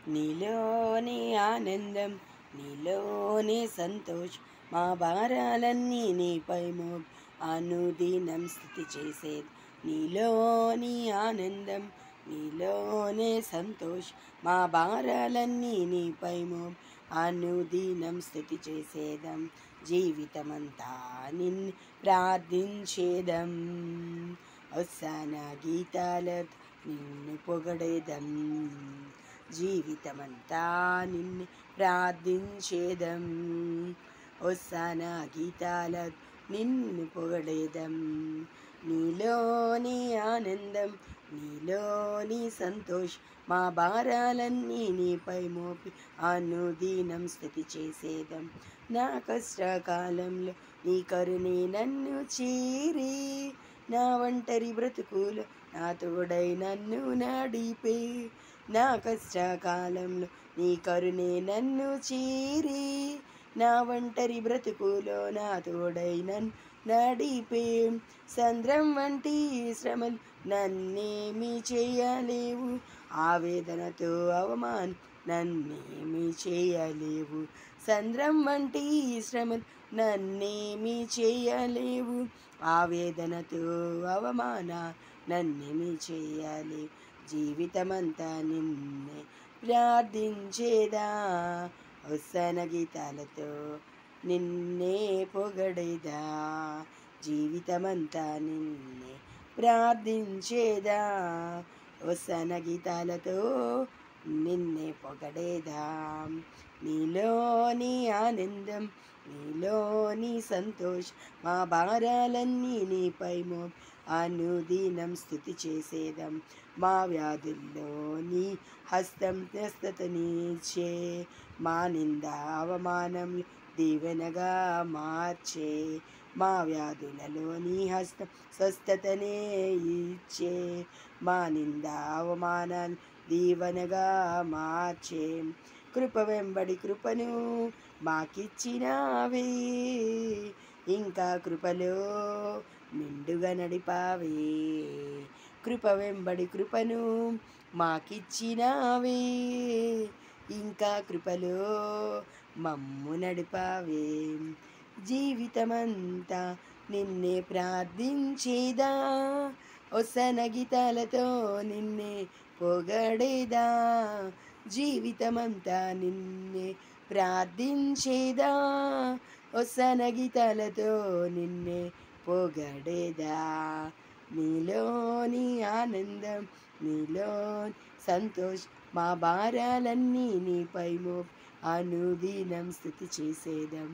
నీలోని ఆనందం, నీలోని సంతోషం, మా భారాలన్నీ నీపై మోపి అనుదినం స్థుతి చేసేది. నీలోని ఆనందం, నీలోనే సంతోషం, మా భారాలన్నీ నీపై మోపి అనుదినం స్థుతి చేసేదం. జీవితమంతా నిన్ను ప్రార్థించేదం. హోసన్నా గీతాలతో నిన్ను పొగడేదం. జీవితమంతా నిన్ను ప్రార్థించేదం. హోసన్నా గీతాలతో నిన్ను పొగడేదం. నీలోని ఆనందం, నీలోని సంతోషం, మా భారాలన్నీ నీపై మోపి అనుదినం స్థుతి చేసేదం. నా కష్టకాలంలో నీ కరుణే నన్ను చేరి, నా ఒంటరి బ్రతుకులో నా తోడై నన్ను నడిపే. నా కష్టకాలంలో నీ కరుణే నన్ను చేరి, నా ఒంటరి బ్రతుకులో నా తోడై నన్ను నడిపే. సంద్రం వంటి శ్రమలు నన్నేమి చేయలేవు, ఆవేదనతో అవమానం నన్నేమి చేయలేవు. సంద్రం వంటి శ్రమలు నన్నేమి చేయలేవు, ఆవేదనతో అవమాన నన్నేమి చేయలేవు. జీవితమంతా నిన్నే ప్రార్థించేదా, హోసన్నా గీతాలతో నిన్నే పొగడేదా. జీవితమంతా నిన్నే ప్రార్థించేదా, హోసన్నా గీతాలతో నిన్నే పొగడేదా. నీలోని ఆనందం, నీలోని సంతోషం, మా భారాలన్నీ నీపై మోపి అనుదినం స్థుతి చేసేదం. మా వ్యాధుల్లో నీ హస్తం స్వస్థతనిచ్చే, మా నింద అవమానంలో దీవెనగా మార్చే. మా వ్యాధులలో నీ హస్తం స్వస్థతనే ఇచ్చే, మా నింద అవమానాలు దీవెనగా మార్చే. కృప వెంబడి కృపను మాకిచ్చినావే, ఇంకా కృపలో నిండుగా నడిపావే. కృప వెంబడి కృపను మాకిచ్చినావే, ఇంకా కృపలో మమ్ము నడిపావే. జీవితమంతా నిన్నే ప్రార్థించేదా, హోసన్నా గీతాలతో నిన్నే పొగడేదా. జీవితమంతా నిన్నే ప్రార్థించేదా, హోసన్నా గీతాలతో నిన్నే పొగడేదా. నీలోని ఆనందం, నీలోని సంతోషం, మా భారాలన్నీ నీపై మోపి అనుదినం స్థుతి చేసేదం.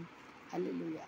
హల్లెలూయా.